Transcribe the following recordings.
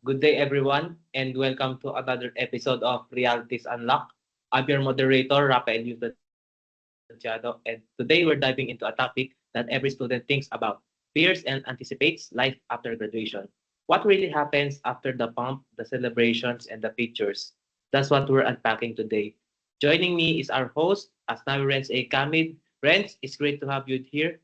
Good day, everyone, and welcome to another episode of Realities Unlocked. I'm your moderator, Rafael Yustanciado, and today we're diving into a topic that every student thinks about, fears and anticipates life after graduation. What really happens after the pomp, the celebrations, and the pictures? That's what we're unpacking today. Joining me is our host, Asnawi Renz A. Kamid. Renz, it's great to have you here.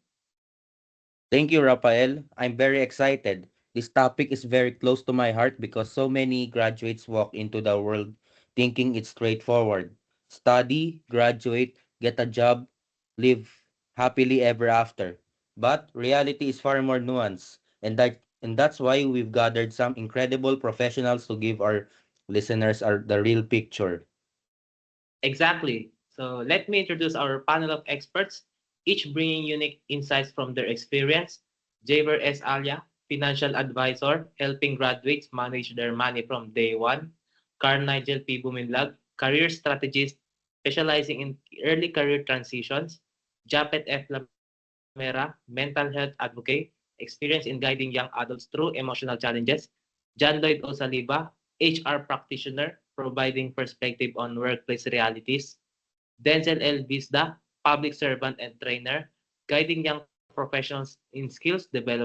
Thank you, Rafael. I'm very excited. This topic is very close to my heart because so many graduates walk into the world thinking it's straightforward. Study, graduate, get a job, live happily ever after. But reality is far more nuanced, and that's why we've gathered some incredible professionals to give our listeners the real picture. Exactly. So let me introduce our panel of experts, each bringing unique insights from their experience. Javer S. Alia, financial advisor, helping graduates manage their money from day one. Carl Nigel P. Buminlag, career strategist, specializing in early career transitions. Japet F. Lamera, mental health advocate, experience in guiding young adults through emotional challenges. John Lloyd Osaliba, HR practitioner, providing perspective on workplace realities. Denzel L. Visda, public servant and trainer, guiding young professionals in skills development.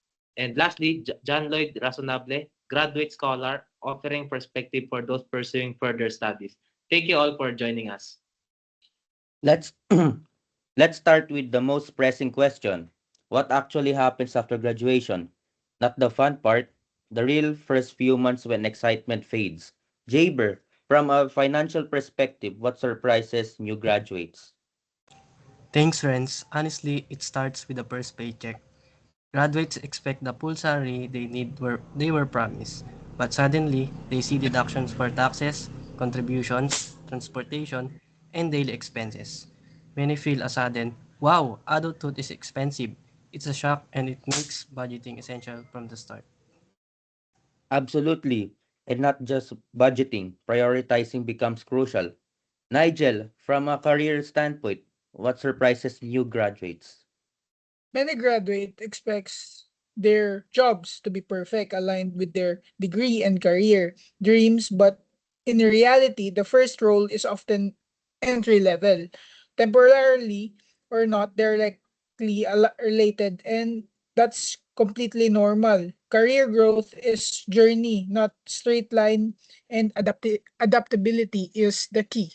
And lastly, John Lloyd Razonable, graduate scholar, offering perspective for those pursuing further studies. Thank you all for joining us. Let's let's start with the most pressing question. What actually happens after graduation? Not the fun part, the real first few months when excitement fades. Jaber, from a financial perspective, what surprises new graduates? Thanks, Renz. Honestly, it starts with the first paycheck. Graduates expect the full salary they were promised, but suddenly they see deductions for taxes, contributions, transportation, and daily expenses. Many feel a sudden, wow, adulthood is expensive. It's a shock and it makes budgeting essential from the start. Absolutely. And not just budgeting, prioritizing becomes crucial. Nigel, from a career standpoint, what surprises new graduates? Many graduate expects their jobs to be perfect, aligned with their degree and career dreams, but in reality, the first role is often entry level. Temporarily or not directly related, and that's completely normal. Career growth is journey, not straight line, and adaptability is the key.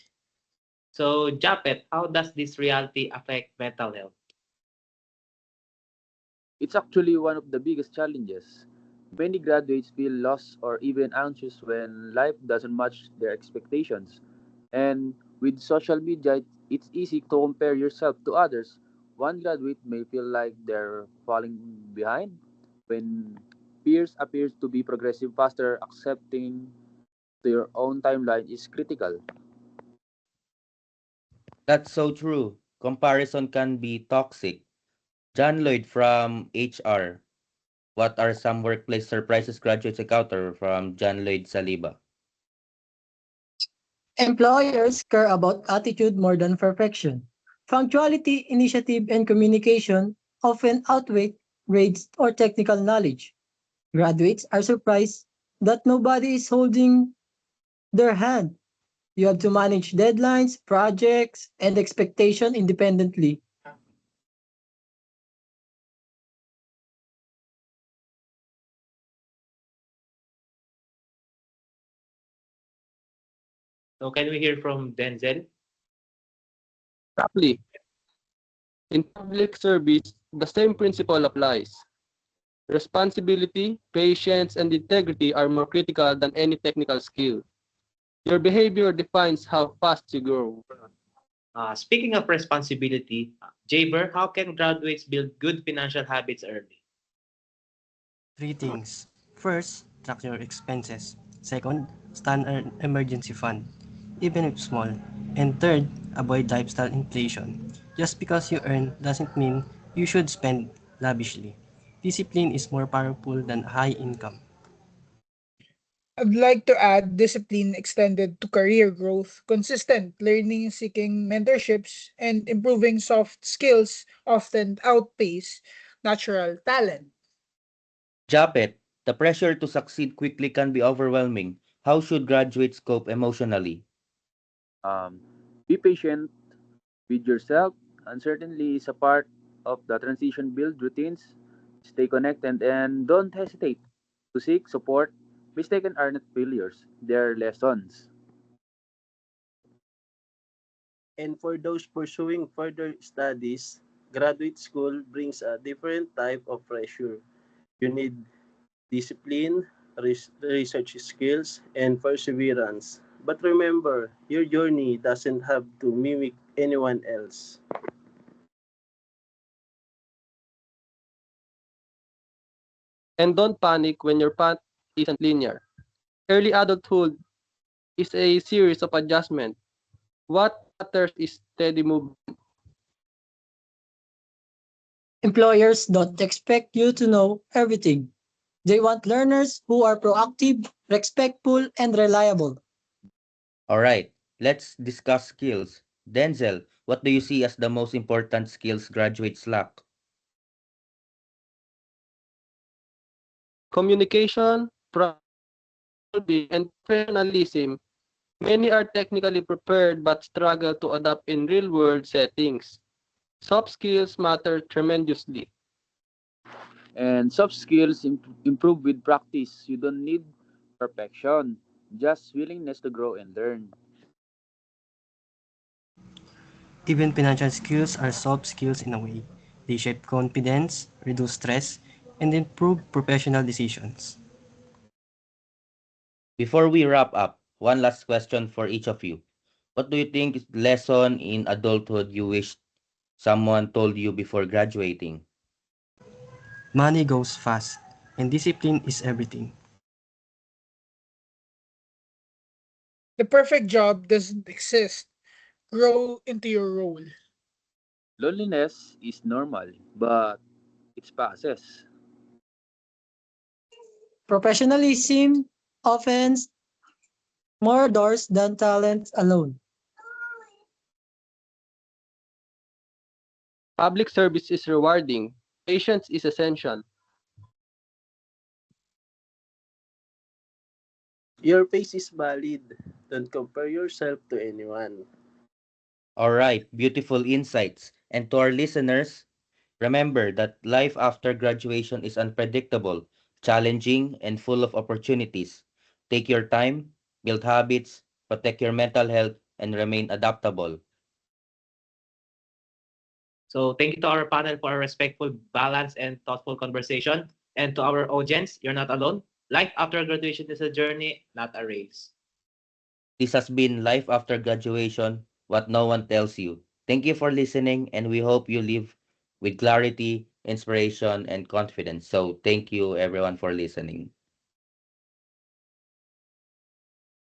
So, Japet, how does this reality affect mental health? It's actually one of the biggest challenges. Many graduates feel lost or even anxious when life doesn't match their expectations. And with social media, it's easy to compare yourself to others. One graduate may feel like they're falling behind when peers appears to be progressing faster. Accepting to your own timeline is critical. That's so true. Comparison can be toxic. John Lloyd from HR. What are some workplace surprises graduates encounter from John Lloyd Saliba? Employers care about attitude more than perfection. Punctuality, initiative, and communication often outweigh grades or technical knowledge. Graduates are surprised that nobody is holding their hand. You have to manage deadlines, projects, and expectation independently. So, can we hear from Denzel? Exactly. In public service, the same principle applies. Responsibility, patience, and integrity are more critical than any technical skill. Your behavior defines how fast you grow. Speaking of responsibility, Jaber, how can graduates build good financial habits early? Three things. First, track your expenses. Second, stand an emergency fund, even if small. And third, avoid lifestyle inflation. Just because you earn doesn't mean you should spend lavishly. Discipline is more powerful than high income. I'd like to add discipline extended to career growth, consistent learning, seeking mentorships, and improving soft skills often outpace natural talent. Japet, The pressure to succeed quickly can be overwhelming. How should graduates cope emotionally? Um, be patient with yourself. Uncertainty is a part of the transition. Build routines, stay connected, and don't hesitate to seek support. Mistakes are not failures, they're lessons. And for those pursuing further studies, graduate school brings a different type of pressure. You need discipline, research skills, and perseverance. But remember, your journey doesn't have to mimic anyone else. And don't panic when your path isn't linear. Early adulthood is a series of adjustments. What matters is steady movement. Employers don't expect you to know everything. They want learners who are proactive, respectful, and reliable. Alright, let's discuss skills. Denzel, what do you see as the most important skills graduates lack? Communication, problem solving, and professionalism. Many are technically prepared but struggle to adapt in real-world settings. Soft skills matter tremendously. And soft skills improve with practice. You don't need perfection, just willingness to grow and learn. Even financial skills are soft skills in a way. They shape confidence, reduce stress, and improve professional decisions. Before we wrap up, one last question for each of you. What do you think is the lesson in adulthood you wish someone told you before graduating? Money goes fast, and discipline is everything. The perfect job doesn't exist. Grow into your role. Loneliness is normal, but it passes. Professionalism opens more doors than talent alone. Public service is rewarding. Patience is essential. Your pace is valid. Don't compare yourself to anyone. Alright, beautiful insights. And to our listeners, remember that life after graduation is unpredictable, challenging, and full of opportunities. Take your time, build habits, protect your mental health, and remain adaptable. So thank you to our panel for a respectful, balanced, and thoughtful conversation. And to our audience, you're not alone. Life after graduation is a journey, not a race. This has been Life After Graduation, What No One Tells You. Thank you for listening, and we hope you live with clarity, inspiration, and confidence. So, thank you everyone for listening.